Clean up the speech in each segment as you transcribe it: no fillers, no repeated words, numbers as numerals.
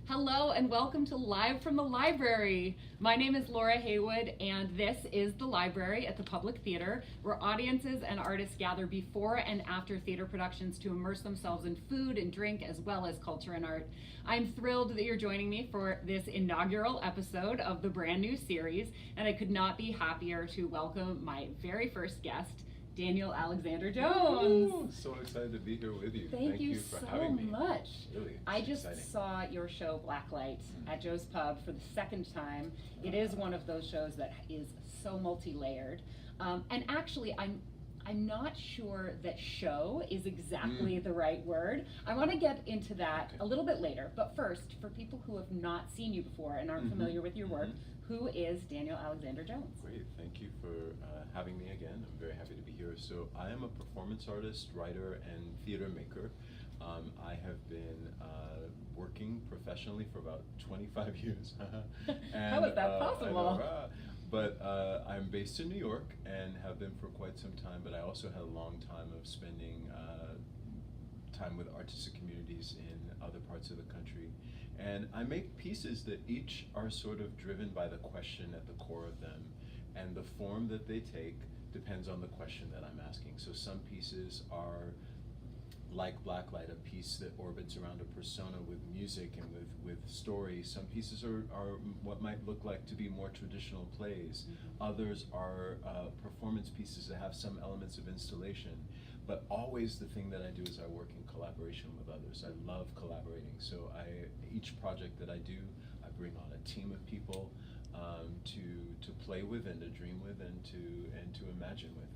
Hello and welcome to Live from the Library. My name is Laura Heywood and this is the library at the Public Theater, where audiences and artists gather before and after theater productions to immerse themselves in food and drink as well as culture and art. I'm thrilled that you're joining me for this inaugural episode of the brand new series, and I could not be happier to welcome my very first guest, Daniel Alexander Jones. Ooh, so excited to be here with you. Thank you for so having me. much. Really, I just exciting. saw your show Blacklight at Joe's Pub for the second time. It is one of those shows that is so multi-layered. And actually, I'm not sure that show is exactly the right word. I want to get into that a little bit later. But first, for people who have not seen you before and aren't familiar with your work, who is Daniel Alexander Jones? Great, thank you for having me again. I'm very happy to be here. So I am a performance artist, writer, and theater maker. I have been working professionally for about 25 years. And, How is that possible? But I'm based in New York and have been for quite some time, but I also had a long time of spending time with artistic communities in other parts of the country. And I make pieces that each are sort of driven by the question at the core of them, and the form that they take depends on the question that I'm asking. So some pieces are like Blacklight, a piece that orbits around a persona with music and with story. Some pieces are what might look like to be more traditional plays. Others are performance pieces that have some elements of installation. But always the thing that I do is I work in collaboration with others. I love collaborating. So each project that I do, I bring on a team of people to play with and to dream with and to imagine with.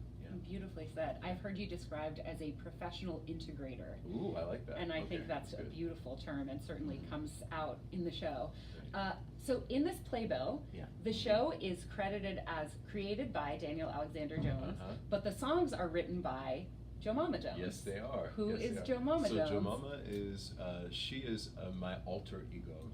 Beautifully said. I've heard you described as a professional integrator. Ooh, I like that. And I think that's good. a beautiful term and certainly comes out in the show. So in this playbill, the show is credited as created by Daniel Alexander Jones, but the songs are written by Jomama Jones. Yes, they are. Who is Jomama Jones? So Jomama is, she is my alter ego.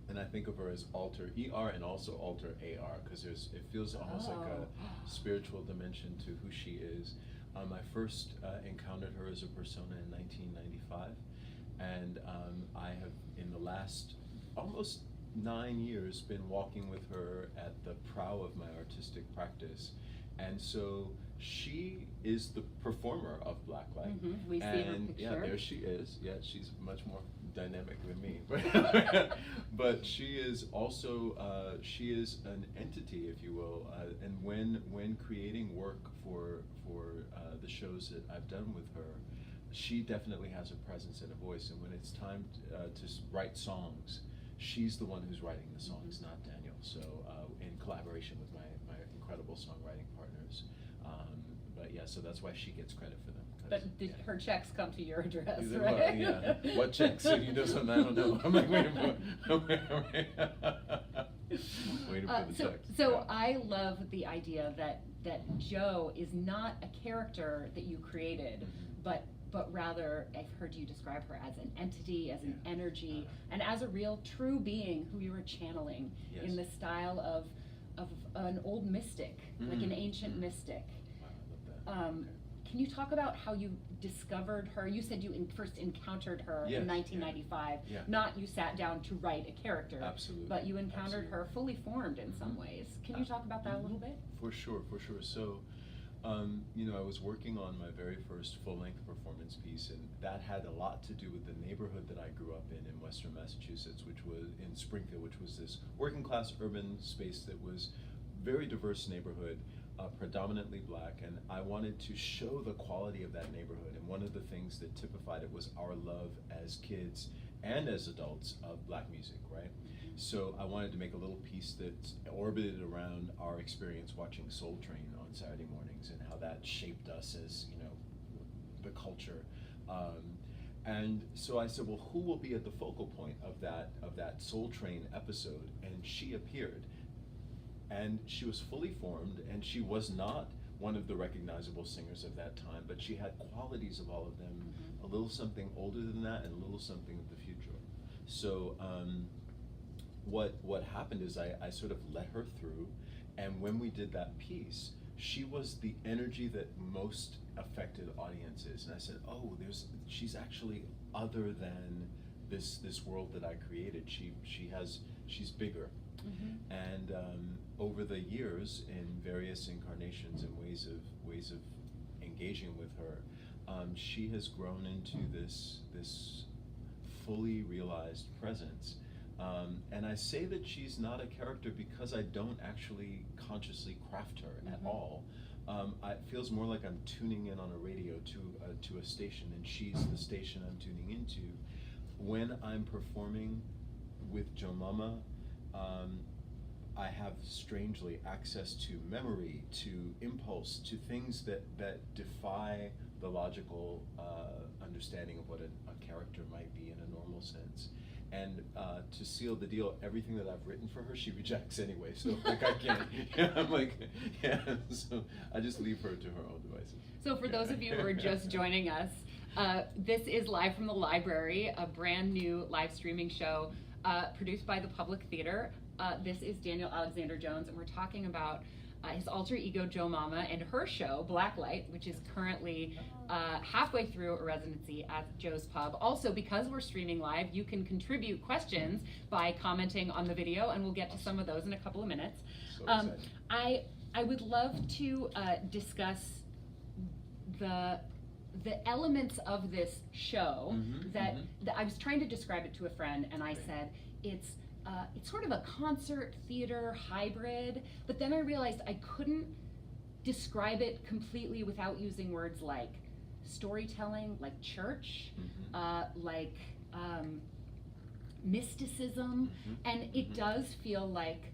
And I think of her as alter ER and also alter AR, because it feels almost like a spiritual dimension to who she is. I first encountered her as a persona in 1995, and I have, in the last almost 9 years, been walking with her at the prow of my artistic practice. And so she is the performer of Blacklight. We see her picture. Yeah, there she is. Yeah, she's much more dynamic than me. But she is also, she is an entity, if you will. And when creating work for the shows that I've done with her, she definitely has a presence and a voice. And when it's time to write songs, she's the one who's writing the songs, not Daniel. So in collaboration with my incredible songwriting partners. But yeah, so that's why she gets credit for them. But her checks come to your address, right? Well, yeah. What checks? So you know something I don't know. I'm like waiting for the checks. So I love the idea that Joe is not a character that you created, but rather I've heard you describe her as an entity, as an energy, and as a real true being who you were channeling in the style of an old mystic, like an ancient mystic. Wow, I love that. Can you talk about how you discovered her? You said you first encountered her in 1995. Not you sat down to write a character. Absolutely. But you encountered her fully formed in some ways. Can you talk about that a little bit? For sure. So, I was working on my very first full-length performance piece, and that had a lot to do with the neighborhood that I grew up in Western Massachusetts, which was in Springfield, which was this working-class urban space that was very diverse neighborhood. Predominantly black, and I wanted to show the quality of that neighborhood, and one of the things that typified it was our love as kids and as adults of black music, right? So I wanted to make a little piece that orbited around our experience watching Soul Train on Saturday mornings and how that shaped us as, the culture. And so I said, well, who will be at the focal point of that Soul Train episode? And she appeared. And she was fully formed, and she was not one of the recognizable singers of that time, but she had qualities of all of them, a little something older than that and a little something of the future. So what happened is I sort of let her through, and when we did that piece, she was the energy that most affected audiences. And I said, oh, she's actually other than this world that I created. She's bigger. And over the years, in various incarnations and ways of engaging with her, she has grown into this fully realized presence. And I say that she's not a character because I don't actually consciously craft her at all. It feels more like I'm tuning in on a radio to a station, and she's the station I'm tuning into. When I'm performing with Jomama, I have strangely access to memory, to impulse, to things that defy the logical understanding of what a character might be in a normal sense. And to seal the deal, everything that I've written for her, she rejects anyway. So like I can't. I'm like, so I just leave her to her own devices. So for those of you who are just joining us, this is Live from the Library, a brand new live streaming show produced by the Public Theater. This is Daniel Alexander Jones, and we're talking about his alter ego Jomama and her show Blacklight, which is currently halfway through a residency at Joe's Pub. Also, because we're streaming live, you can contribute questions by commenting on the video, and we'll get to some of those in a couple of minutes. So excited. I would love to discuss the elements of this show that I was trying to describe it to a friend, and I said it's sort of a concert theater hybrid, but then I realized I couldn't describe it completely without using words like storytelling, like church, like mysticism, and it does feel like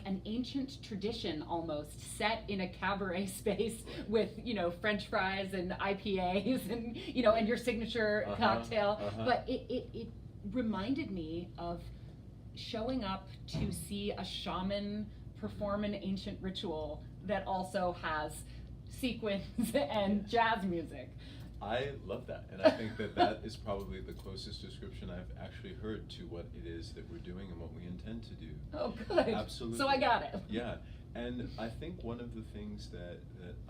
an ancient tradition almost, set in a cabaret space with, French fries and IPAs and, and your signature cocktail. But it reminded me of showing up to see a shaman perform an ancient ritual that also has sequins and jazz music. I love that, and I think that is probably the closest description I've actually heard to what it is that we're doing and what we intend to do. Oh, good. Absolutely. So I got it. Yeah, and I think one of the things that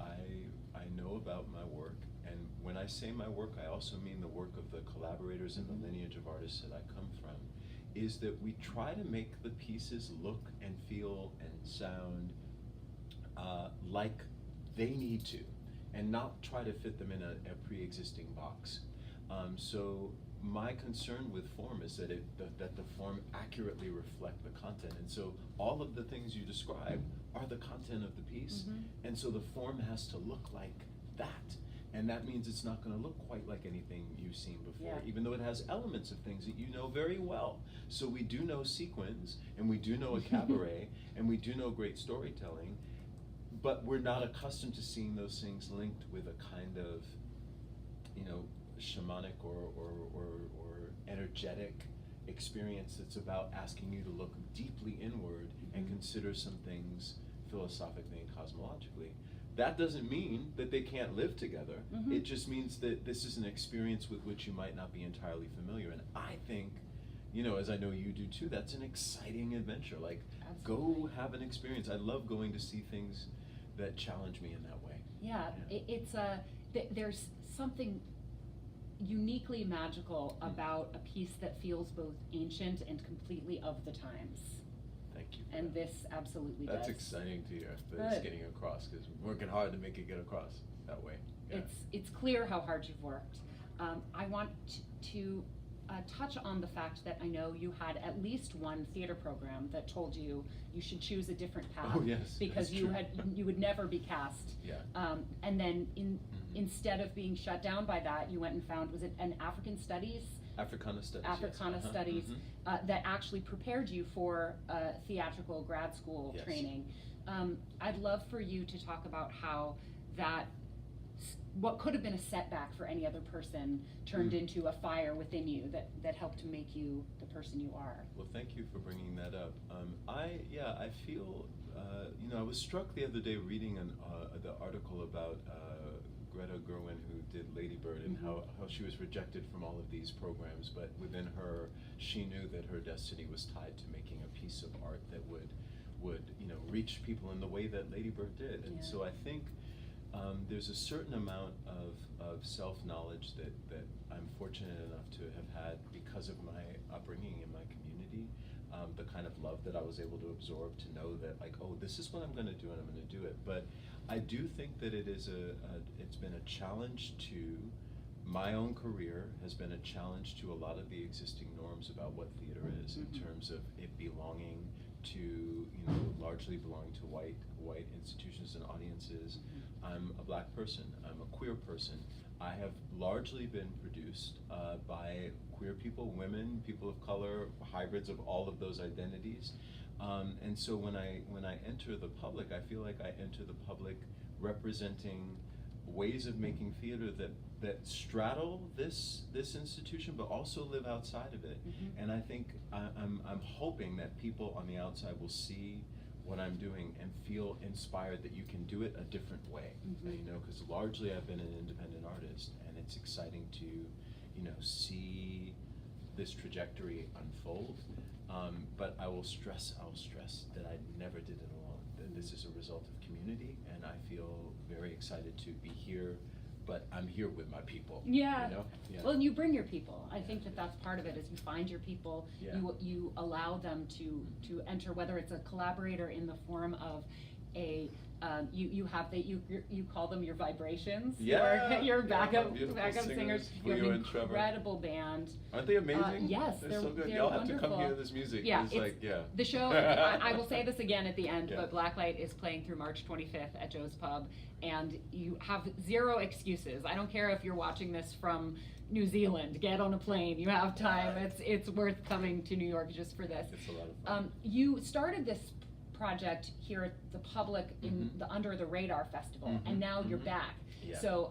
I know about my work, and when I say my work, I also mean the work of the collaborators and the lineage of artists that I come from, is that we try to make the pieces look and feel and sound like they need to, and not try to fit them in a pre-existing box. So my concern with form is that the form accurately reflect the content, and so all of the things you describe are the content of the piece, and so the form has to look like that. And that means it's not going to look quite like anything you've seen before, even though it has elements of things that you know very well. So we do know sequins, and we do know a cabaret, and we do know great storytelling, but we're not accustomed to seeing those things linked with a kind of, shamanic or energetic experience that's about asking you to look deeply inward and consider some things philosophically and cosmologically. That doesn't mean that they can't live together. It just means that this is an experience with which you might not be entirely familiar. And I think, as I know you do too, that's an exciting adventure. Like, go have an experience. I love going to see things that challenge me in that way. It's there's something uniquely magical about a piece that feels both ancient and completely of the times. Thank you. And this absolutely does. That's exciting to hear that it's getting across, because we're working hard to make it get across that way. Yeah. It's clear how hard you've worked. I want to touch on the fact that I know you had at least one theater program that told you should choose a different path. Oh, yes, because you would never be cast. Yeah. And then instead of being shut down by that, you went and found, was it an African Studies? Africana Studies. Africana Studies that actually prepared you for theatrical grad school training. I'd love for you to talk about how what could have been a setback for any other person turned into a fire within you that helped to make you the person you are. Well, thank you for bringing that up. I feel, I was struck the other day reading the article about Greta Gerwig, who did Lady Bird, and how she was rejected from all of these programs, but within her, she knew that her destiny was tied to making a piece of art that would reach people in the way that Lady Bird did. And so I think there's a certain amount of self-knowledge that I'm fortunate enough to have had because of my upbringing in my community, the kind of love that I was able to absorb to know that, like, oh, this is what I'm gonna do and I'm gonna do it. But I do think that it's been a challenge to my own career, has been a challenge to a lot of the existing norms about what theater is in terms of it belonging to, largely belonging to white institutions and audiences. I'm a black person, I'm a queer person. I have largely been produced by queer people, women, people of color, hybrids of all of those identities. And so when I enter the public, I feel like I enter the public representing ways of making theater that straddle this institution, but also live outside of it. And I think I'm hoping that people on the outside will see what I'm doing and feel inspired that you can do it a different way. Because largely I've been an independent artist, and it's exciting to, see this trajectory unfold. But I will stress that I never did it alone. That this is a result of community, and I feel very excited to be here. But I'm here with my people. Yeah. Yeah. Well, and you bring your people. I think that's part of it. Is you find your people. Yeah. You allow them to enter, whether it's a collaborator in the form of a you call them your vibrations. Yeah. Your backup beautiful singers. You have an incredible band. Aren't they amazing? Yes, they're so good. They're Y'all wonderful. have to come hear this music. Yeah, the show. I will say this again at the end, but Blacklight is playing through March 25th at Joe's Pub, and you have zero excuses. I don't care if you're watching this from New Zealand. Get on a plane. You have time. It's worth coming to New York just for this. It's a lot of fun. You started this project here at the public in the Under the Radar Festival, and now you're back. Yeah. So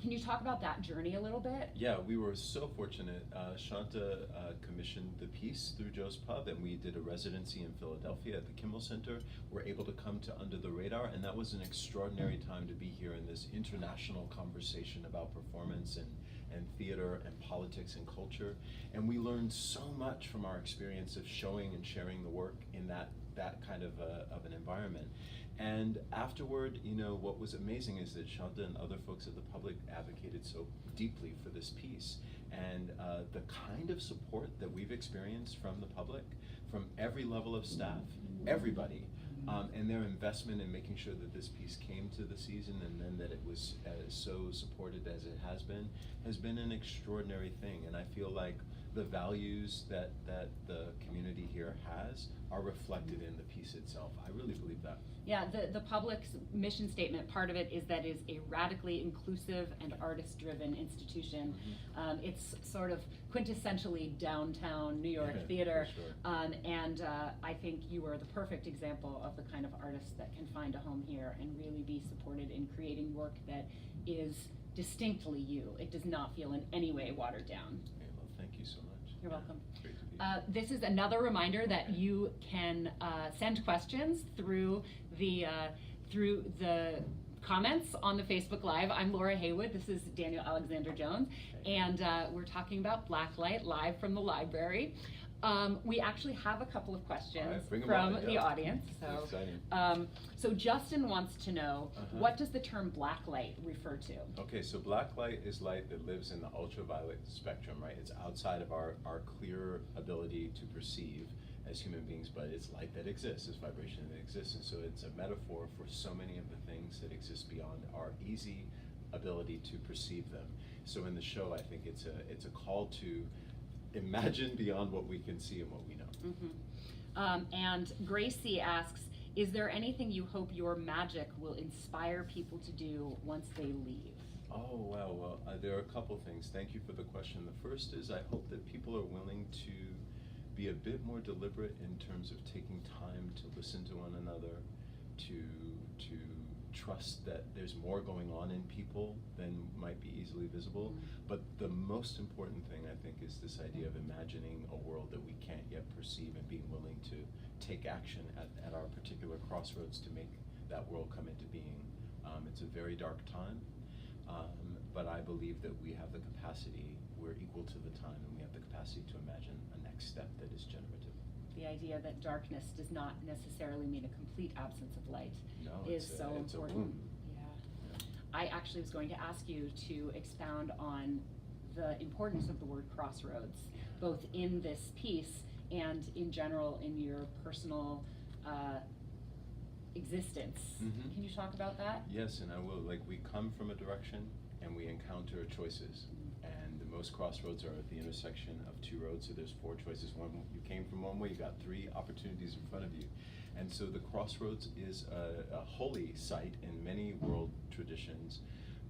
can you talk about that journey a little bit? Yeah, we were so fortunate. Shanta commissioned the piece through Joe's Pub, and we did a residency in Philadelphia at the Kimmel Center. We're able to come to Under the Radar, and that was an extraordinary time to be here in this international conversation about performance and theater and politics and culture. And we learned so much from our experience of showing and sharing the work in that kind of an environment. And afterward, what was amazing is that Shanta and other folks at the public advocated so deeply for this piece. And the kind of support that we've experienced from the public, from every level of staff, everybody, and their investment in making sure that this piece came to the season, and then that it was so supported as it has been an extraordinary thing. And I feel like the values that the community here has are reflected in the piece itself. I really believe that. Yeah, the public's mission statement, part of it is that it's a radically inclusive and artist-driven institution. It's sort of quintessentially downtown New York theater. For sure. And I think you are the perfect example of the kind of artist that can find a home here and really be supported in creating work that is distinctly you. It does not feel in any way watered down. Well, thank you so much. You're welcome. Great to be here. This is another reminder that you can send questions through the comments on the Facebook Live. I'm Laura Heywood. This is Daniel Alexander Jones, and we're talking about Blacklight live from the library. We actually have a couple of questions from the audience. So Justin wants to know, what does the term blacklight refer to? Okay, so blacklight is light that lives in the ultraviolet spectrum, right? It's outside of our clear ability to perceive as human beings, but it's light that exists, it's vibration that exists, and so it's a metaphor for so many of the things that exist beyond our easy ability to perceive them. So in the show, I think it's a call to imagine beyond what we can see and what we know. And Gracie asks, is there anything you hope your magic will inspire people to do once they leave? Oh, wow. Well, there are a couple things. Thank you for the question. The first is I hope that people are willing to be a bit more deliberate in terms of taking time to listen to one another, to trust that there's more going on in people than might be easily visible. But the most important thing, I think, is this idea of imagining a world that we can't yet perceive and being willing to take action at our particular crossroads to make that world come into being. It's a very dark time, but I believe that we have the capacity, we're equal to the time, and we have the capacity to imagine a next step that is generative. The idea that darkness does not necessarily mean a complete absence of light No, is it's so it's important. A womb. Yeah. I actually was going to ask you to expound on the importance of the word crossroads, both in this piece and in general in your personal existence. Mhm. Can you talk about that? Yes, and I will. Like, we come from a direction and we encounter choices. And the most crossroads are at the intersection of two roads, so there's four choices. One, you came from one way, you got three opportunities in front of you. And so the crossroads is a holy site in many world traditions,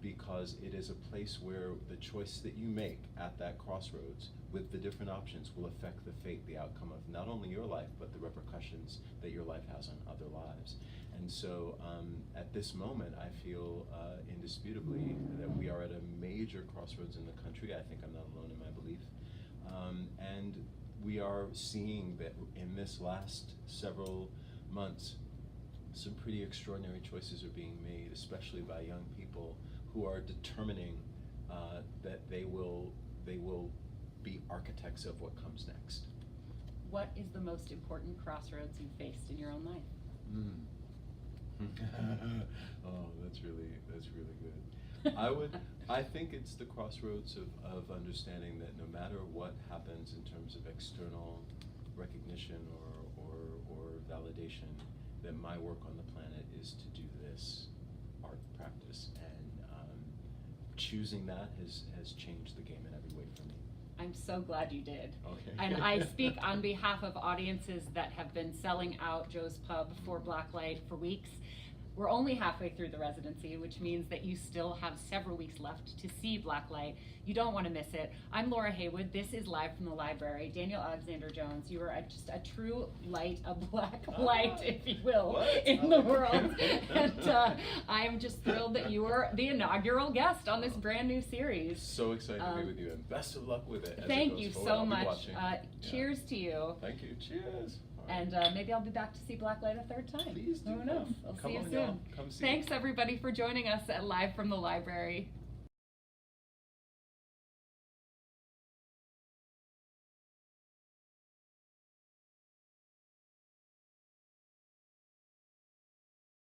because it is a place where the choice that you make at that crossroads with the different options will affect the fate, the outcome of not only your life, but the repercussions that your life has on other lives. And so at this moment, I feel indisputably that we are at a major crossroads in the country. I think I'm not alone in my belief. And we are seeing that in this last several months, some pretty extraordinary choices are being made, especially by young people who are determining that they will be architects of what comes next. What is the most important crossroads you faced in your own life? Oh, that's really good. I think it's the crossroads of understanding that no matter what happens in terms of external recognition or validation, that my work on the planet is to do this art practice, and choosing that has changed the game in every way for me. I'm so glad you did. Okay. And I speak on behalf of audiences that have been selling out Joe's Pub for Blacklight for weeks. We're only halfway through the residency, which means that you still have several weeks left to see Blacklight. You don't want to miss it. I'm Laura Heywood. This is Live from the Library. Daniel Alexander Jones, you are just a true light, a black light, if you will, in the world. And I am just thrilled that you were the inaugural guest on this brand new series. So excited to be with you, and best of luck with it. As Thank it goes you forward. so I'll be much. watching. Cheers to you. Thank you. Cheers. And maybe I'll be back to see Blacklight a third time. Please do. Who knows? I'll Come see you on, soon. y'all. Come see Thanks it. everybody for joining us at Live from the Library.